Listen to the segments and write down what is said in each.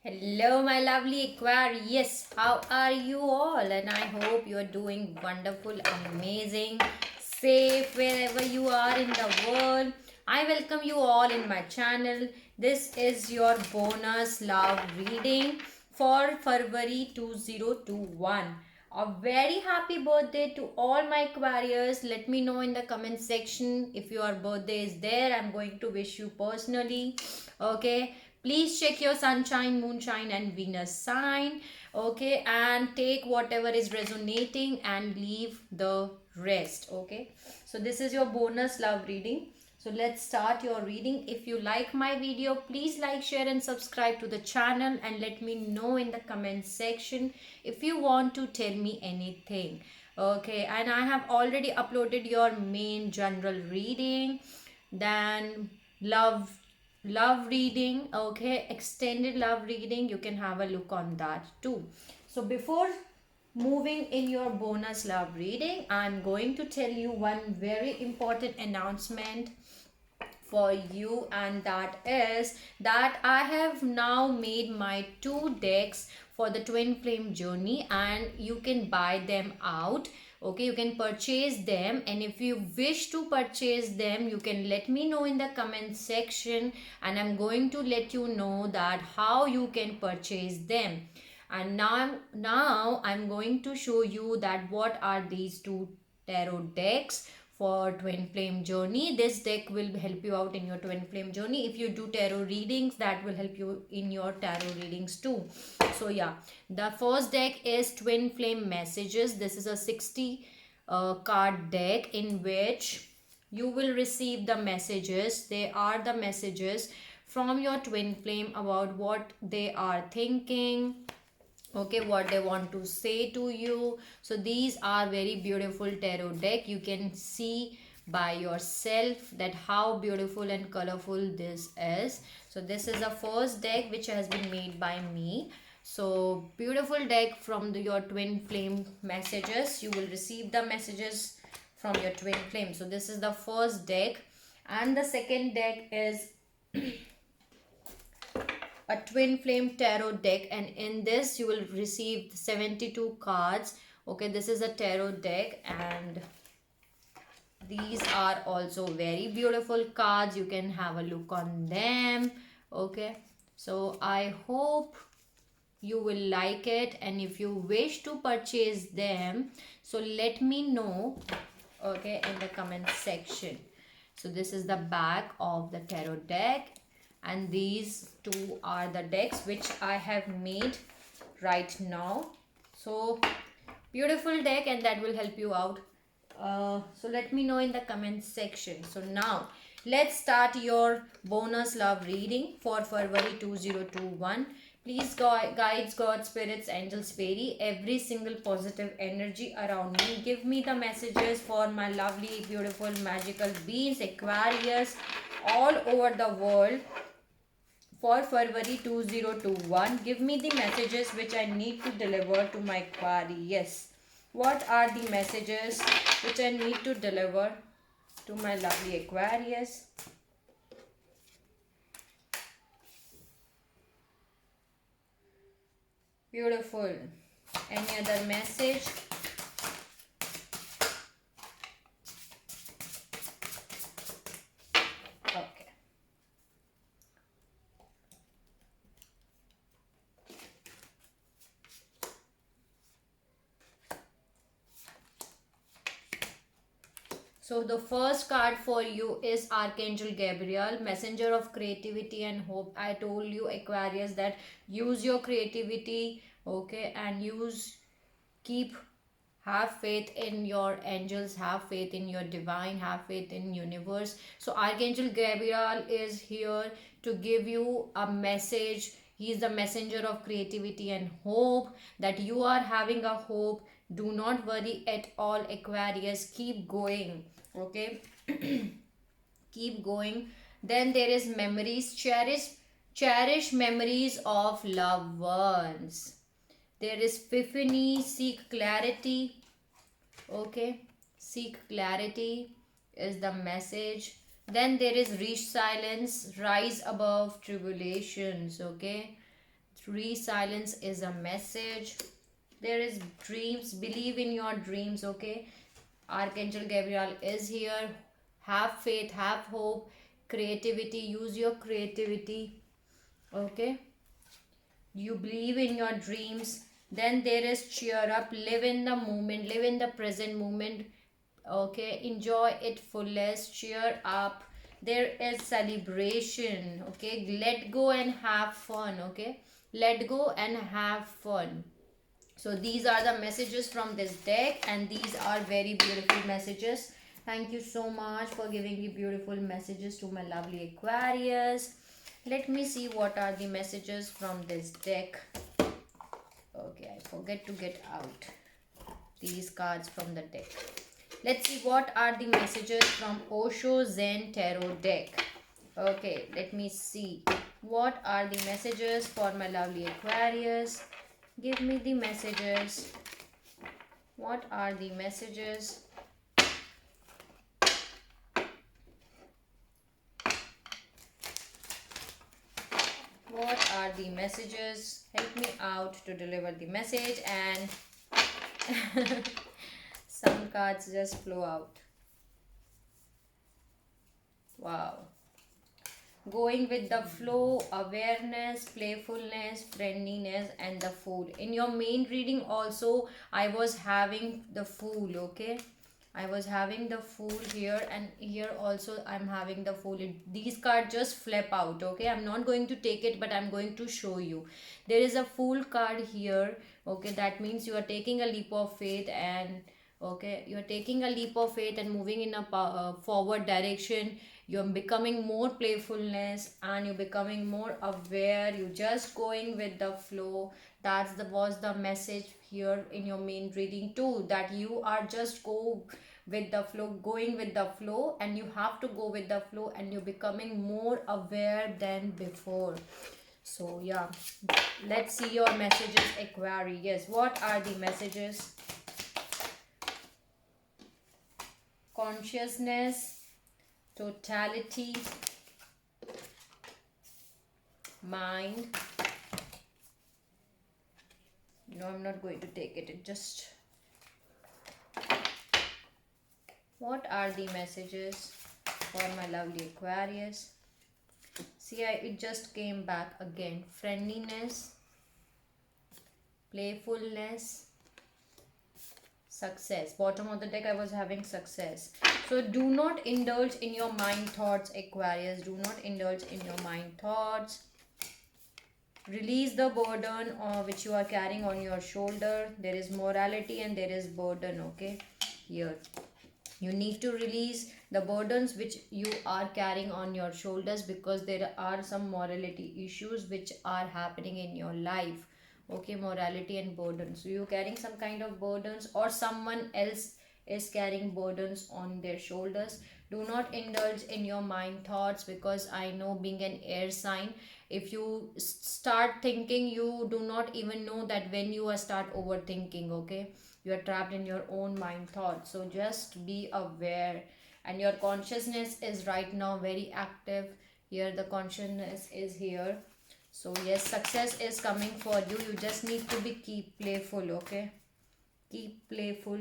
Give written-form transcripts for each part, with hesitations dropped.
Hello, my lovely Aquarius. How are you all? And I hope you are doing wonderful, amazing, safe wherever you are in the world. I welcome you all in my channel. This is your bonus love reading for February 2021. A very happy birthday to all my Aquarius. Let me know in the comment section if your birthday is there. I'm going to wish you personally. Okay, please check your sunshine, moonshine, and Venus sign. Okay, and take whatever is resonating and leave the rest. Okay, so this is your bonus love reading. So let's start your reading. If you like my video, please like, share, and subscribe to the channel, and let me know in the comment section if you want to tell me anything. Okay, and I have already uploaded your main general reading, then love reading, okay, extended love reading. You can have a look on that too. So before moving in your bonus love reading, I'm going to tell you one very important announcement for you, and that is that I have now made my two decks for the twin flame journey, and you can buy them out. Okay, you can purchase them, and if you wish to purchase them, you can let me know in the comment section, and I'm going to let you know that how you can purchase them. And now I'm going to show you that what are these two tarot decks for twin flame journey. This deck will help you out in your twin flame journey. If you do tarot readings, that will help you in your tarot readings too. So yeah, the first deck is twin flame messages. This is a 60 card deck in which you will receive the messages. They are the messages from your twin flame about what they are thinking, okay, what they want to say to you. So these are very beautiful tarot deck. You can see by yourself that how beautiful and colorful this is. So this is the first deck which has been made by me. So beautiful deck from your twin flame messages. You will receive the messages from your twin flame. So this is the first deck, and the second deck is a twin flame tarot deck, and in this you will receive 72 cards. Okay, this is a tarot deck, and these are also very beautiful cards. You can have a look on them. Okay, so I hope you will like it, and if you wish to purchase them, so let me know, okay, in the comment section. So this is the back of the tarot deck, and these two are the decks which I have made right now. So beautiful deck, and that will help you out. So let me know in the comment section. So now let's start your bonus love reading for February 2021. Please guides, God, spirits, angels, fairy, every single positive energy around me. Give me the messages for my lovely, beautiful, magical beings, Aquarius, all over the world for February 2021. Give me the messages which I need to deliver to my Aquarius. What are the messages which I need to deliver to my lovely Aquarius? Beautiful. Any other message? Okay. So the first card for you is Archangel Gabriel, messenger of creativity and hope. I told you, Aquarius, that use your creativity, okay, and keep, have faith in your angels, have faith in your divine, have faith in universe. So Archangel Gabriel is here to give you a message. He is the messenger of creativity and hope, that you are having a hope. Do not worry at all, Aquarius. Keep going, okay. Keep going. Then there is memories. Cherish memories of loved ones. There is epiphany. Seek clarity, okay. Seek clarity is the message. Then there is reach silence, rise above tribulations, okay. Resilience is a message. There is dreams. Believe in your dreams, okay? Archangel Gabriel is here. Have faith, have hope, creativity. Use your creativity, okay? You believe in your dreams. Then there is cheer up. Live in the moment. Live in the present moment, okay? Enjoy it fullest. Cheer up. There is celebration, okay? Let go and have fun, okay? Let go and have fun. So these are the messages from this deck, and these are very beautiful messages. Thank you so much for giving me beautiful messages to my lovely Aquarius. Let me see what are the messages from this deck. Okay, I forget to get out these cards from the deck. Let's see what are the messages from Osho Zen Tarot deck. Okay, let me see what are the messages for my lovely Aquarius. Give me the messages. What are the messages? What are the messages? Help me out to deliver the message. And some cards just flow out. Wow. Going with the flow, awareness, playfulness, friendliness, and the Fool. In your main reading also, I was having the Fool, okay? I was having the Fool here, and here also I'm having the Fool. These cards just flip out, okay? I'm not going to take it, but I'm going to show you. There is a Fool card here, okay? That means you are taking a leap of faith, and okay, you are taking a leap of faith and moving in a forward direction. You're becoming more playfulness, and you're becoming more aware. You just going with the flow. That's the was the message here in your main reading too, that you are just go with the flow, going with the flow, and you have to go with the flow, and you're becoming more aware than before. So yeah, let's see your messages, Aquarius. What are the messages? Consciousness, totality, mind. No, I'm not going to take it. It just... What are the messages for my lovely Aquarius? See, it just came back again. Friendliness, playfulness, success. Bottom of the deck I was having success. So do not indulge in your mind thoughts, Aquarius. Do not indulge in your mind thoughts. Release the burden which you are carrying on your shoulder. There is morality and there is burden, okay? Here you need to release the burdens which you are carrying on your shoulders, because there are some morality issues which are happening in your life, okay? Morality and burden. So you're carrying some kind of burdens, or someone else is carrying burdens on their shoulders. Do not indulge in your mind thoughts, because I know, being an air sign, if you start thinking, you do not even know that when you are start overthinking, okay? You are trapped in your own mind thoughts. So just be aware. And your consciousness is right now very active. Here the consciousness is here. So yes, success is coming for you. You just need to be keep playful, okay? Keep playful.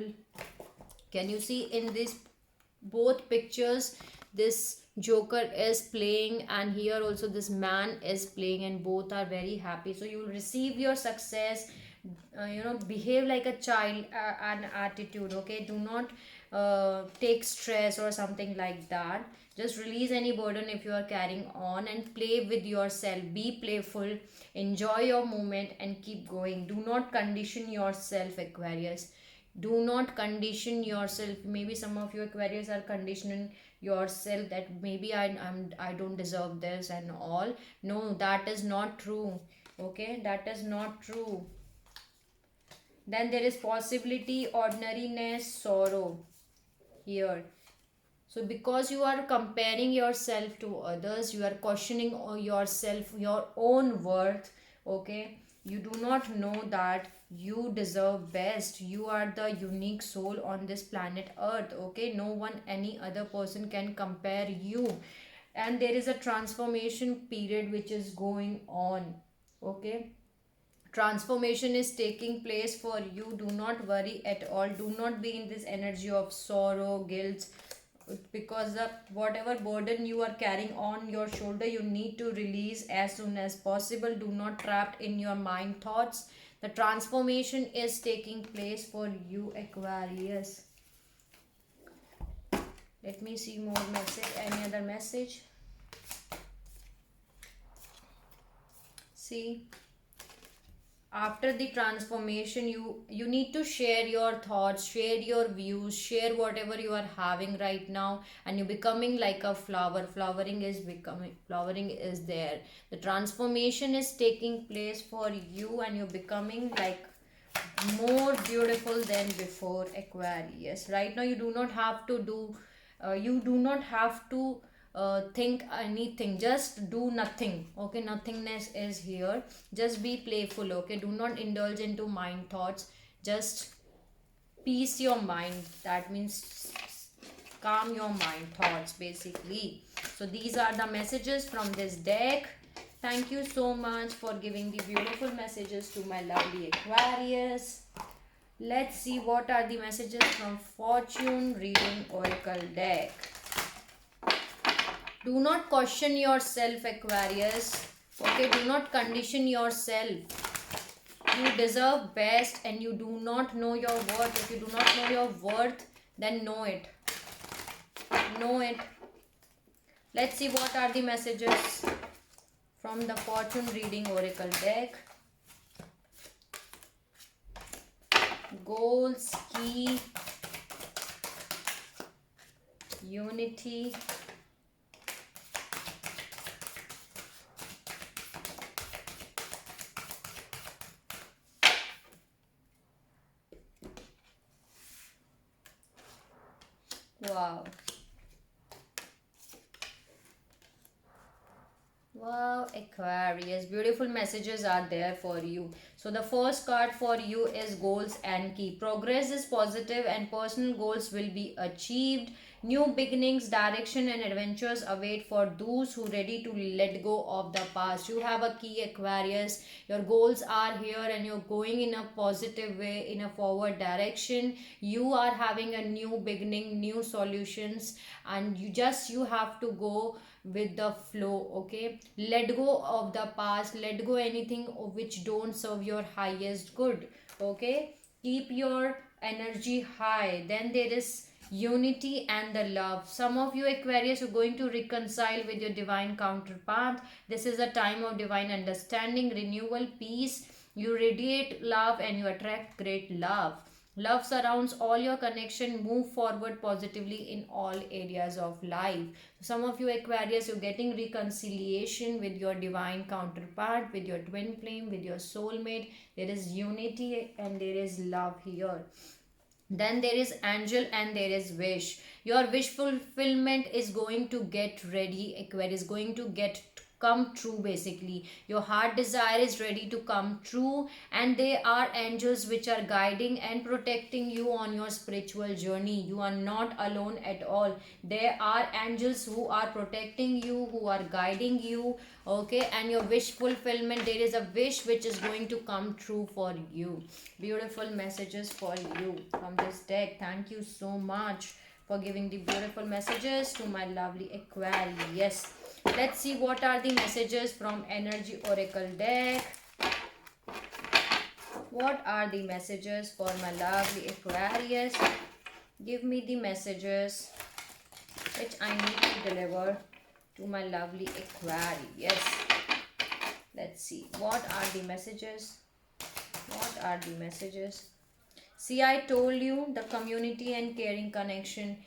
Can you see in this both pictures, this Joker is playing, and here also this man is playing, and both are very happy. So you will receive your success. Behave like a child, an attitude, okay? Do not take stress or something like that. Just release any burden if you are carrying on, and play with yourself. Be playful, enjoy your moment, and keep going. Do not condition yourself, Aquarius. Do not condition yourself. Maybe some of you Aquarius are conditioning yourself that maybe I don't deserve this and all. No, that is not true, okay? That is not true. Then there is possibility, ordinariness, sorrow here. So because you are comparing yourself to others, you are questioning yourself, your own worth, okay? You do not know that you deserve best. You are the unique soul on this planet Earth, okay? No one, any other person can compare you. And there is a transformation period which is going on, okay? Transformation is taking place for you. Do not worry at all. Do not be in this energy of sorrow, guilt, because the whatever burden you are carrying on your shoulder, you need to release as soon as possible. Do not trapped in your mind thoughts. The transformation is taking place for you, Aquarius. Let me see more message. Any other message? See, after the transformation, you need to share your thoughts, share your views, share whatever you are having right now, and you're becoming like a flower. Flowering is there. The transformation is taking place for you, and you're becoming like more beautiful than before, Aquarius. Right now you do not have to do you do not have to think anything. Just do nothing, okay? Nothingness is here. Just be playful, okay? Do not indulge into mind thoughts. Just peace your mind. That means calm your mind thoughts, basically. So these are the messages from this deck. Thank you so much for giving the beautiful messages to my lovely Aquarius. Let's see what are the messages from Fortune Reading Oracle deck. Do not question yourself, Aquarius. Okay, do not condition yourself. You deserve best and you do not know your worth. If you do not know your worth, then know it. Know it. Let's see what are the messages from the Fortune Reading Oracle deck. Goals, key, unity, wow. Wow, Aquarius, beautiful messages are there for you. So the first card for you is goals and key. Progress is positive and personal goals will be achieved. New beginnings, direction and adventures await for those who are ready to let go of the past. You have a key, Aquarius. Your goals are here and you're going in a positive way, in a forward direction. You are having a new beginning, new solutions, and you have to go with the flow, okay? Let go of the past, let go anything which don't serve your highest good, okay? Keep your energy high. Then there is unity and the love. Some of you, Aquarius, are going to reconcile with your divine counterpart. This is a time of divine understanding, renewal, peace. You radiate love and you attract great love. Love surrounds all your connection. Move forward positively in all areas of life. Some of you, Aquarius, you're getting reconciliation with your divine counterpart, with your twin flame, with your soulmate. There is unity and there is love here. Then there is angel and there is wish. Your wish fulfillment is going to get ready, Aquarius, going to get come true. Basically your heart desire is ready to come true, and there are angels which are guiding and protecting you on your spiritual journey. You are not alone at all. There are angels who are protecting you, who are guiding you, okay? And your wish fulfillment, there is a wish which is going to come true for you. Beautiful messages for you from this deck. Thank you so much for giving the beautiful messages to my lovely Aquarius. Let's see what are the messages from Energy Oracle deck. What are the messages for my lovely Aquarius? Give me the messages which I need to deliver to my lovely Aquarius. Let's see what are the messages. What are the messages? See, I told you the community and caring connection.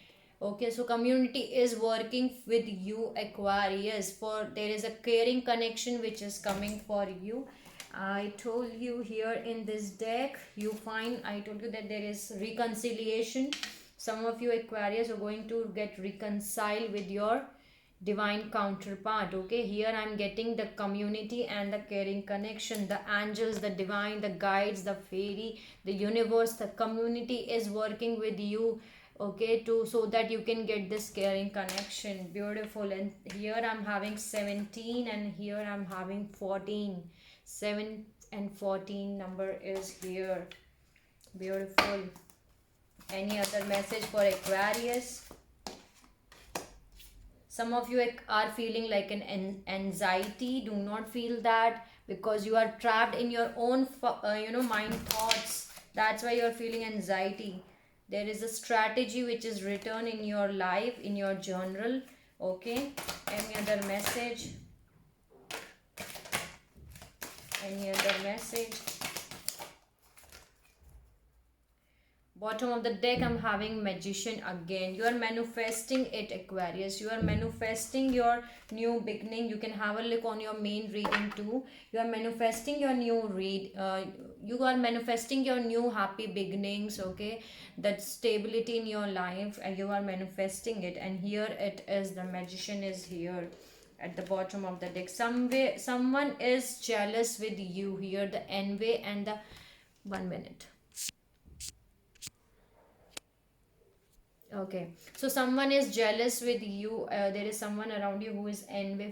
Okay, so community is working with you, Aquarius, for there is a caring connection which is coming for you. I told you here in this deck, I told you that there is reconciliation. Some of you, Aquarius, are going to get reconciled with your divine counterpart, okay? Here I'm getting the community and the caring connection, the angels, the divine, the guides, the fairy, the universe. The community is working with you, okay, to so that you can get this caring connection. Beautiful. And here I'm having 17 and here I'm having 14. 7 and 14 number is here. Beautiful. Any other message for Aquarius? Some of you are feeling like an anxiety. Do not feel that, because you are trapped in your own mind thoughts. That's why you are feeling anxiety. There is a strategy which is written in your life, in your journal. Okay. Any other message? Any other message? Bottom of the deck, I'm having Magician again. You are manifesting it, Aquarius. You are manifesting your new beginning. You can have a look on your main reading too. You are manifesting your new you are manifesting your new happy beginnings. Okay, that stability in your life, and you are manifesting it. And here it is, the Magician is here at the bottom of the deck. Someone is jealous with you here. The envy and the 1 minute. Okay, so someone is jealous with you. There is someone around you who is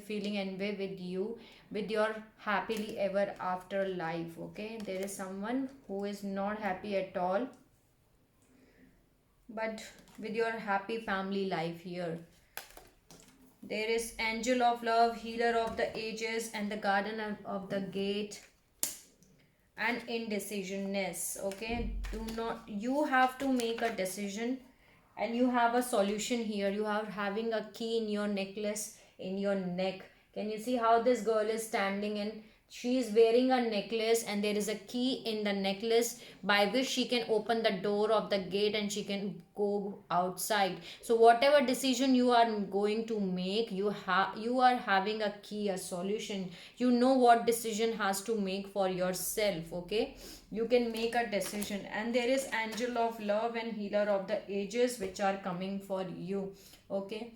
feeling envy with you, with your happily ever after life. Okay, there is someone who is not happy at all, but with your happy family life here. There is Angel of Love, Healer of the Ages, and the Garden of the Gate, and indecisionness. Okay, do not, you have to make a decision, and you have a solution here. You are having a key in your necklace, in your neck. Can you see how this girl is standing, and she is wearing a necklace, and there is a key in the necklace by which she can open the door of the gate and she can go outside. So whatever decision you are going to make, you are having a key, a solution. You know what decision has to make for yourself. Okay, you can make a decision. And there is Angel of Love and Healer of the Ages, which are coming for you. Okay,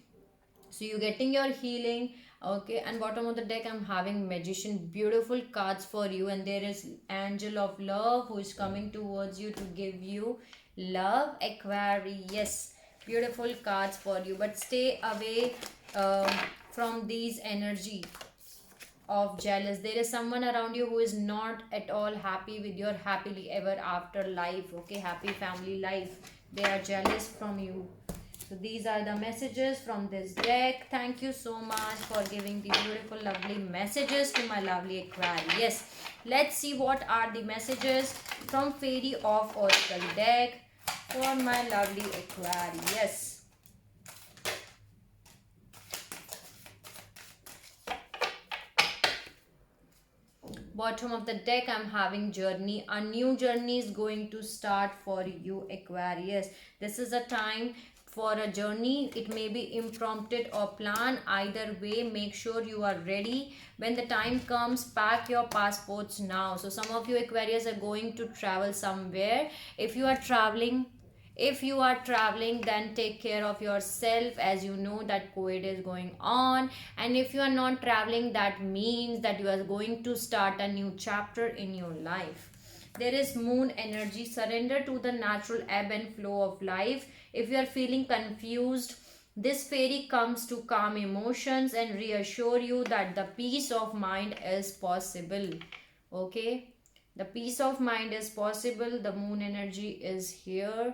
so you're getting your healing. Okay, and bottom of the deck, I'm having Magician. Beautiful cards for you. And there is Angel of Love, who is coming towards you to give you love, Aquarius. Beautiful cards for you, but stay away from these energy of jealous. There is someone around you who is not at all happy with your happily ever after life. Okay, happy family life. They are jealous from you. So these are the messages from this deck. Thank you so much for giving the beautiful, lovely messages to my lovely Aquarius. Let's see what are the messages from Fairy of Oracle deck for my lovely Aquarius. Bottom of the deck, I'm having Journey. A new journey is going to start for you, Aquarius. This is a time for a journey. It may be impromptu or planned. Either way, make sure you are ready. When the time comes, pack your passports now. So some of you Aquarius are going to travel somewhere. If you are traveling, then take care of yourself, as you know that COVID is going on. And if you are not traveling, that means that you are going to start a new chapter in your life. There is Moon energy. Surrender to the natural ebb and flow of life. If you are feeling confused, this fairy comes to calm emotions and reassure you that the peace of mind is possible. Okay, the peace of mind is possible. The Moon energy is here.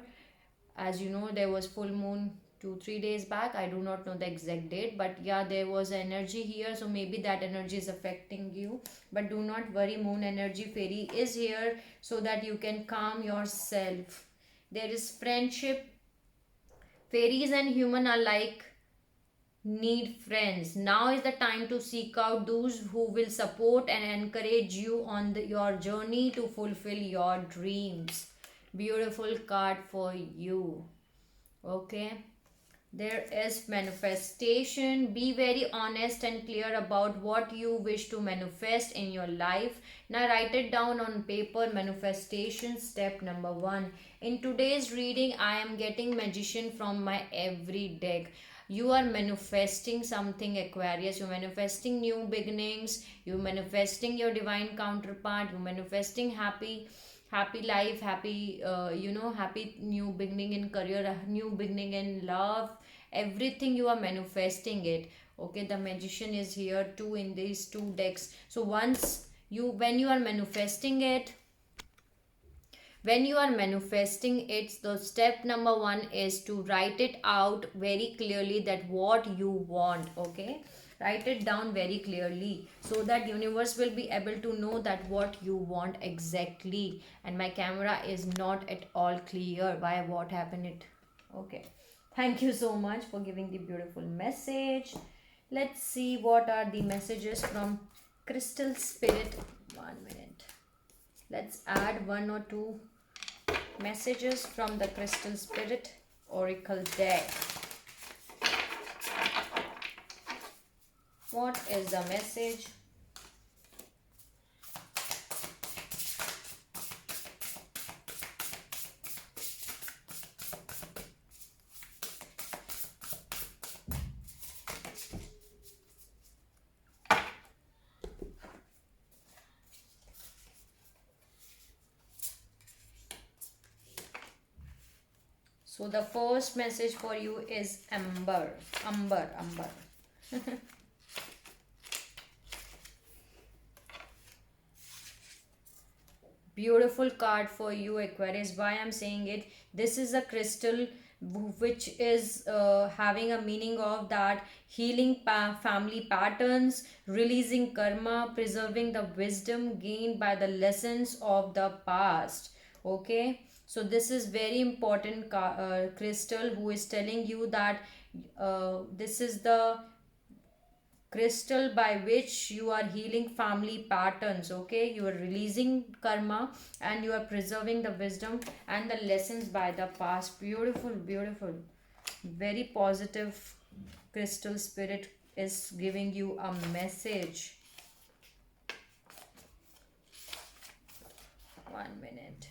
As you know, there was full moon 2-3 days back. I do not know the exact date, but yeah, there was energy here. So maybe that energy is affecting you, but do not worry. Moon energy fairy is here so that you can calm yourself. There is friendship. Fairies and human alike need friends. Now is the time to seek out those who will support and encourage you on your journey to fulfill your dreams. Beautiful card for you. Okay, there is manifestation. Be very honest and clear about what you wish to manifest in your life. Now write it down on paper. Manifestation step number 1. In today's reading, I am getting Magician from my every deck. You are manifesting something, Aquarius. You're manifesting new beginnings. You're manifesting your divine counterpart. You're manifesting happy life, happy happy new beginning in career, a new beginning in love. Everything you are manifesting it. Okay, the Magician is here too in these two decks. So once when you are manifesting it, the step number one is to write it out very clearly, that what you want. Okay, write it down very clearly so that universe will be able to know that what you want exactly. And my camera is not at all clear. Why? What happened? It okay. Thank you so much for giving the beautiful message. Let's see what are the messages from Crystal Spirit. 1 minute. Let's add one or two messages from the Crystal Spirit Oracle deck. What is the message? So the first message for you is Amber. Beautiful card for you, Aquarius. Why I'm saying it, this is a crystal which is having a meaning of that healing family patterns, releasing karma, preserving the wisdom gained by the lessons of the past. Okay, so this is very important crystal who is telling you that this is the crystal by which you are healing family patterns. Okay, you are releasing karma and you are preserving the wisdom and the lessons by the past. Beautiful, very positive. Crystal Spirit is giving you a message. 1 minute.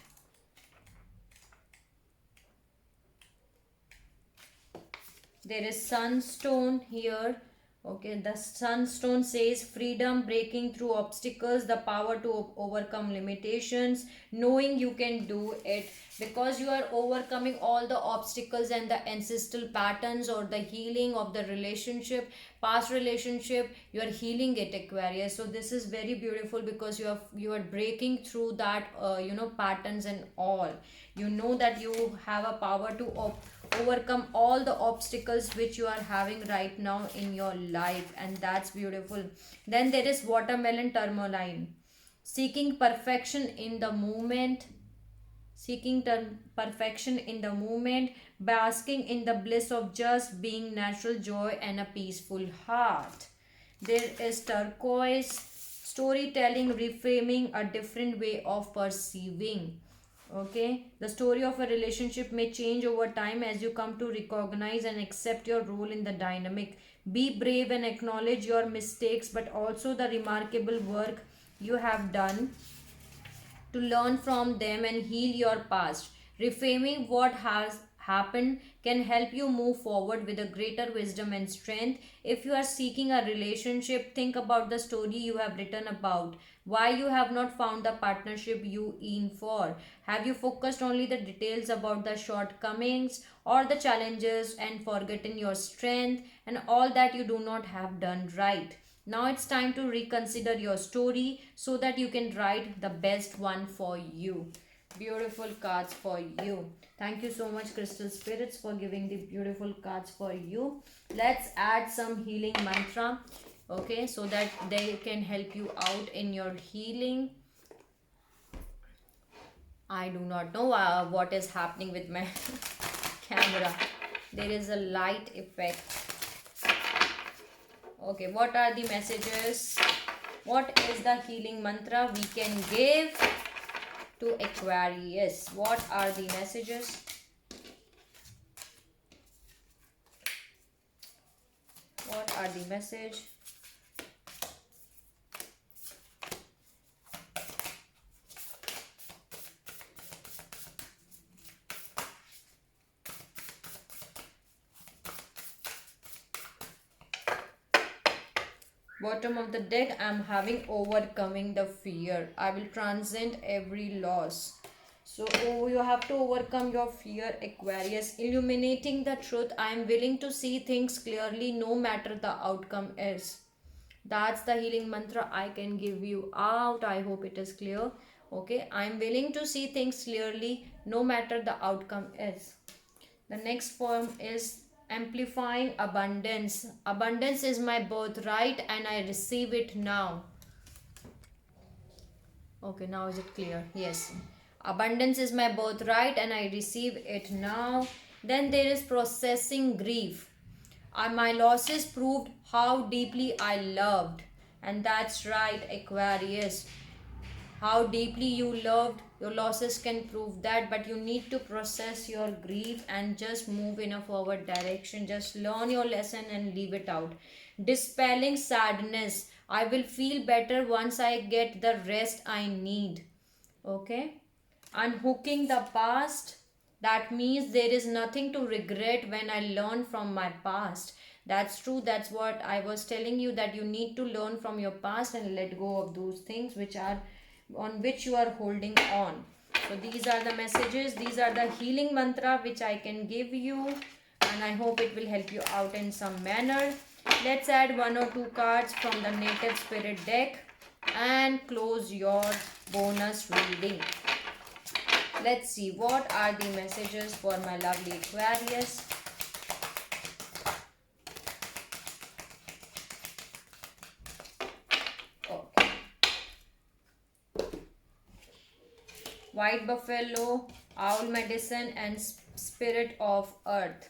There is sunstone here. Okay, the sunstone says freedom, breaking through obstacles, the power to overcome limitations, knowing you can do it because you are overcoming all the obstacles and the ancestral patterns or the healing of the relationship, past relationship. You are healing it, Aquarius. So this is very beautiful because you are breaking through that patterns and all. You know that you have a power to overcome all the obstacles which you are having right now in your life, and that's beautiful. Then there is watermelon tourmaline, seeking perfection in the moment, perfection in the moment, basking in the bliss of just being, natural joy and a peaceful heart. There is turquoise, storytelling, reframing, a different way of perceiving. Okay, the story of a relationship may change over time as you come to recognize and accept your role in the dynamic. Be brave and acknowledge your mistakes, but also the remarkable work you have done to learn from them and heal your past. Reframing what has happened can help you move forward with a greater wisdom and strength. If you are seeking a relationship, think about the story you have written about why you have not found the partnership you aim for. Have you focused only the details about the shortcomings or the challenges and forgotten your strength and all that you do not have done right? Now it's time to reconsider your story so that you can write the best one for you. Beautiful cards for you. Thank you so much, Crystal Spirits, for giving the beautiful cards for you. Let's add some healing mantra, okay, so that they can help you out in your healing. I do not know what is happening with my camera. There is a light effect. Okay, what are the messages? What is the healing mantra we can give to Aquarius? What are the messages? What are the message? Bottom of the deck, I'm having overcoming the fear. I will transcend every loss. So you have to overcome your fear, Aquarius. Illuminating the truth. I am willing to see things clearly no matter the outcome is. That's the healing mantra I can give you out. I hope it is clear. Okay, I'm willing to see things clearly no matter the outcome is. The next form is amplifying abundance. Abundance is my birthright and I receive it now. Okay, now is it clear? Yes. Abundance is my birthright and I receive it now. Then there is processing grief. My losses proved how deeply I loved. And that's right, Aquarius. How deeply you loved, your losses can prove that, but you need to process your grief and just move in a forward direction. Just learn your lesson and leave it out. Dispelling sadness. I will feel better once I get the rest I need. Okay. Unhooking the past. That means there is nothing to regret when I learn from my past. That's true. That's what I was telling you, that you need to learn from your past and let go of those things which are on which you are holding on. So these are the messages, these are the healing mantra which I can give you, and I hope it will help you out in some manner. Let's add 1 or 2 cards from the native spirit deck and close your bonus reading. Let's see what are the messages for my lovely Aquarius. White buffalo, owl medicine, and spirit of earth.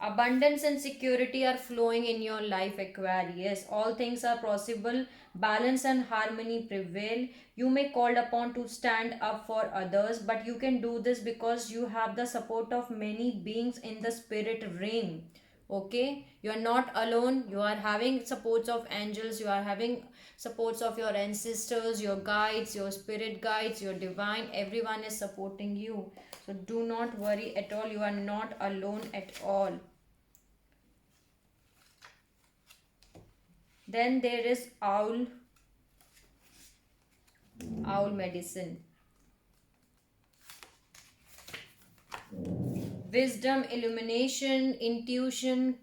Abundance and security are flowing in your life, Aquarius. All things are possible. Balance and harmony prevail. You may called upon to stand up for others, but you can do this because you have the support of many beings in the spirit realm. Okay, you are not alone. You are having supports of angels, you are having supports of your ancestors, your guides, your spirit guides, your divine. Everyone is supporting you, so do not worry at all. You are not alone at all. Then there is owl medicine. Wisdom, illumination, intuition,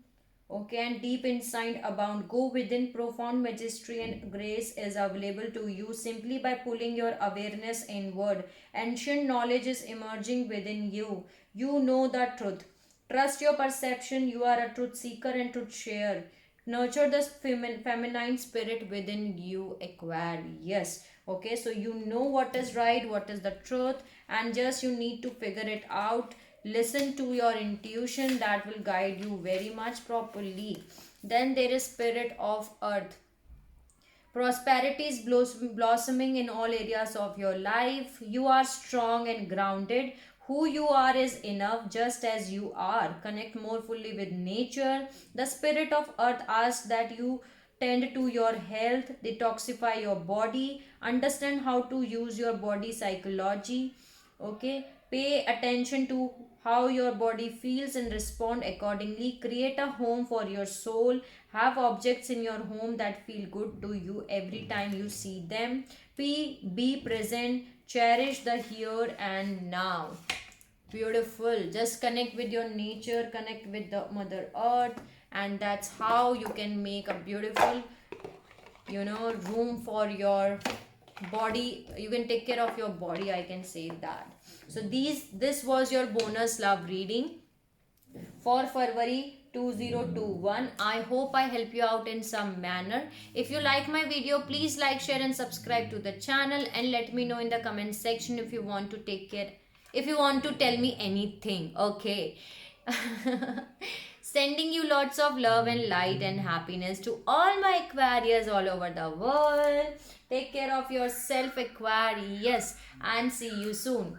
okay, and deep insight abound. Go within. Profound mastery and grace is available to you simply by pulling your awareness inward. Ancient knowledge is emerging within you. You know the truth. Trust your perception. You are a truth seeker and truth sharer. Nurture the feminine spirit within you, Aquarius. Okay, so you know what is right, what is the truth, and just you need to figure it out. Listen to your intuition, that will guide you very much properly. Then there is spirit of earth. Prosperity is blossoming in all areas of your life. You are strong and grounded. Who you are is enough just as you are. Connect more fully with nature. The spirit of earth asks that you tend to your health, detoxify your body, understand how to use your body psychology. Okay, pay attention to how your body feels and respond accordingly. Create a home for your soul. Have objects in your home that feel good to you every time you see them. Be present. Cherish the here and now. Beautiful. Just connect with your nature, connect with the mother earth, and that's how you can make a beautiful, room for your body. You can take care of your body, I can say that. So this was your bonus love reading for February 2021. I hope I help you out in some manner. If you like my video, please like, share and subscribe to the channel, and let me know in the comment section if you want to tell me anything. Okay. Sending you lots of love and light and happiness to all my Aquarius all over the world. Take care of yourself, Aquarius, and see you soon.